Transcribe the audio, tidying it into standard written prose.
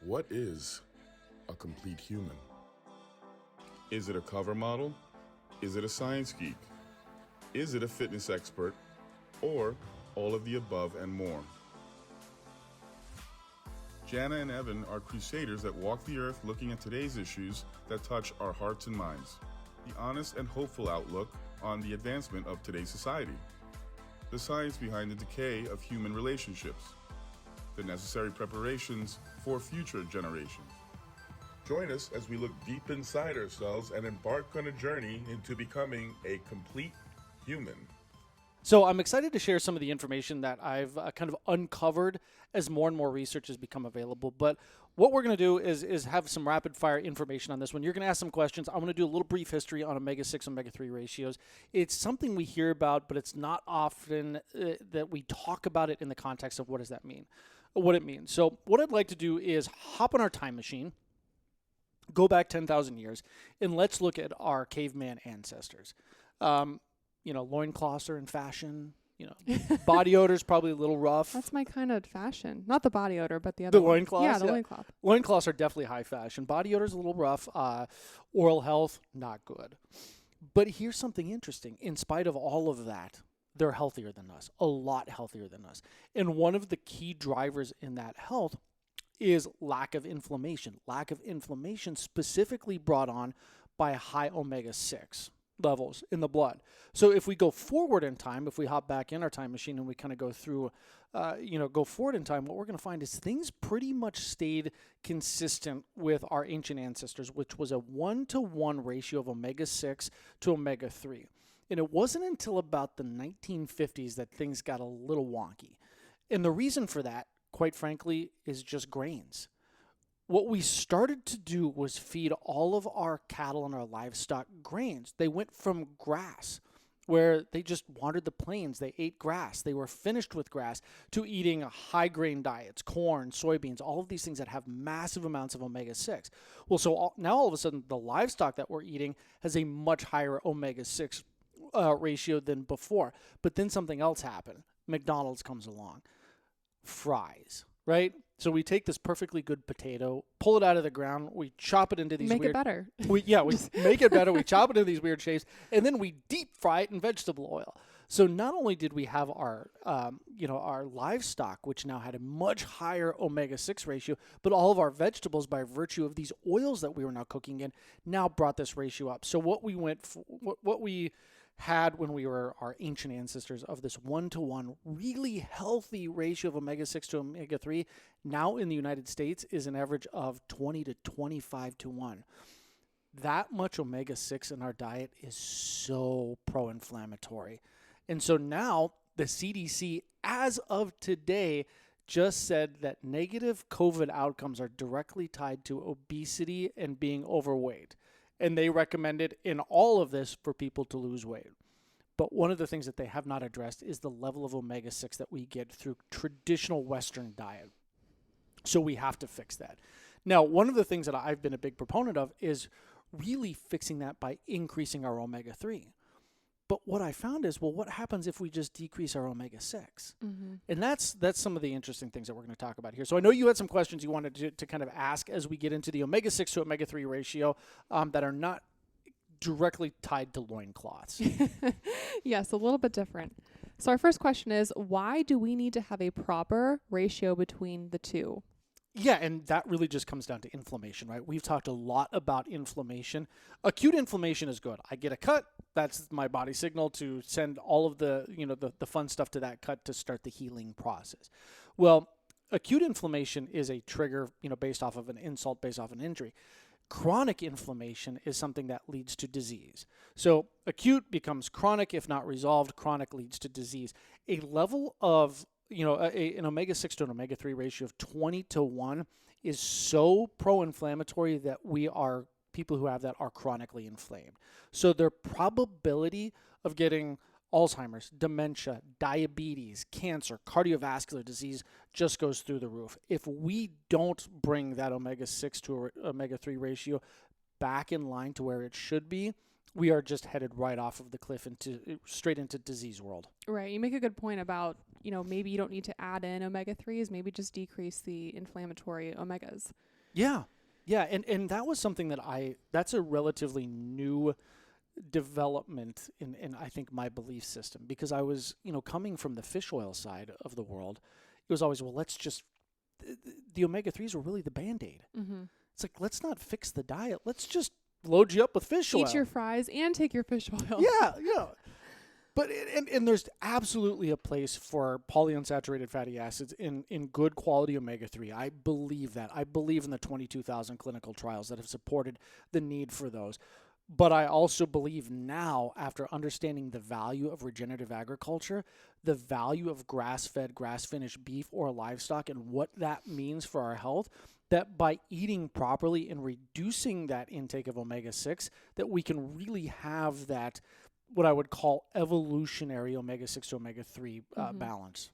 What is a complete human? Is it a cover model? Is it a science geek? Is it a fitness expert? Or all of the above and more? Janna and Evan are crusaders that walk the earth looking at today's issues that touch our hearts and minds. The honest and hopeful outlook on the advancement of today's society. The science behind the decay of human relationships. The necessary preparations for future generations. Join us as we look deep inside ourselves and embark on a journey into becoming a complete human. So I'm excited to share some of the information that I've kind of uncovered as more and more research has become available. But what we're going to do is have some rapid fire information on this one. You're going to ask some questions. I'm going to do a little brief history on omega-6, omega-3 ratios. It's something we hear about, but it's not often that we talk about it in the context of what does that mean, what it means. So what I'd like to do is hop on our time machine, go back 10,000 years, and let's look at our caveman ancestors. Loincloths are in fashion. Body odor is probably a little rough. That's my kind of fashion. Not the body odor, but the other one. Loincloths? Yeah, the loincloth. Loincloths are definitely high fashion. Body odor is a little rough. Oral health, not good. But here's something interesting. In spite of all of that, they're healthier than us, a lot healthier than us. And one of the key drivers in that health is lack of inflammation. Lack of inflammation specifically brought on by high omega-6 levels in the blood. So if we go forward in time, if we hop back in our time machine and we kind of go through, go forward in time, what we're going to find is things pretty much stayed consistent with our ancient ancestors, which was a 1-to-1 ratio of omega-6 to omega-3. And it wasn't until about the 1950s that things got a little wonky. And the reason for that, quite frankly, is just grains. What we started to do was feed all of our cattle and our livestock grains. They went from grass, where they just wandered the plains. They ate grass. They were finished with grass, to eating high grain diets, corn, soybeans, all of these things that have massive amounts of omega-6. Well, so now all of a sudden, the livestock that we're eating has a much higher omega-6 ratio than before. But then something else happened. McDonald's comes along. Fries, right? So we take this perfectly good potato, pull it out of the ground, we chop it into these Make weird... it better. We make it better, we chop it into these weird shapes, and then we deep fry it in vegetable oil. So not only did we have our livestock, which now had a much higher omega-6 ratio, but all of our vegetables, by virtue of these oils that we were now cooking in, now brought this ratio up. So what we had when we were our ancient ancestors of this 1-to-1 really healthy ratio of omega-6 to omega-3, now in the United States is an average of 20 to 25 to 1. That much omega-6 in our diet is so pro-inflammatory. And so now the CDC, as of today, just said that negative COVID outcomes are directly tied to obesity and being overweight. And they recommended in all of this for people to lose weight. But one of the things that they have not addressed is the level of omega-6 that we get through traditional Western diet. So we have to fix that. Now, one of the things that I've been a big proponent of is really fixing that by increasing our omega-3. But what I found is, well, what happens if we just decrease our omega-6? Mm-hmm. And that's some of the interesting things that we're going to talk about here. So I know you had some questions you wanted to kind of ask as we get into the omega-6 to omega-3 ratio that are not directly tied to loincloths. Yes, a little bit different. So our first question is, why do we need to have a proper ratio between the two? Yeah, and that really just comes down to inflammation, right? We've talked a lot about inflammation. Acute inflammation is good. I get a cut. That's my body signal to send all of the fun stuff to that cut to start the healing process. Well, acute inflammation is a trigger, based off of an insult, based off an injury. Chronic inflammation is something that leads to disease. So acute becomes chronic if not resolved. Chronic leads to disease. A level of an omega-6 to an omega-3 ratio of 20 to 1 is so pro-inflammatory that people who have that are chronically inflamed. So their probability of getting Alzheimer's, dementia, diabetes, cancer, cardiovascular disease just goes through the roof. If we don't bring that omega-6 to omega-3 ratio back in line to where it should be, we are just headed right off of the cliff straight into disease world. Right. You make a good point about, maybe you don't need to add in omega-3s, maybe just decrease the inflammatory omegas. Yeah. Yeah. And that was something that's a relatively new development in I think my belief system, because I was, coming from the fish oil side of the world. It was always, well, let's just, the omega-3s were really the Band-Aid. Mm-hmm. It's like, let's not fix the diet. Let's just load you up with fish oil. Eat your fries and take your fish oil. Yeah. But and there's absolutely a place for polyunsaturated fatty acids in good quality omega-3. I believe that. I believe in the 22,000 clinical trials that have supported the need for those. But I also believe now, after understanding the value of regenerative agriculture, the value of grass-fed, grass-finished beef or livestock and what that means for our health, that by eating properly and reducing that intake of omega-6, that we can really have that, what I would call evolutionary omega-6 to omega-3 balance.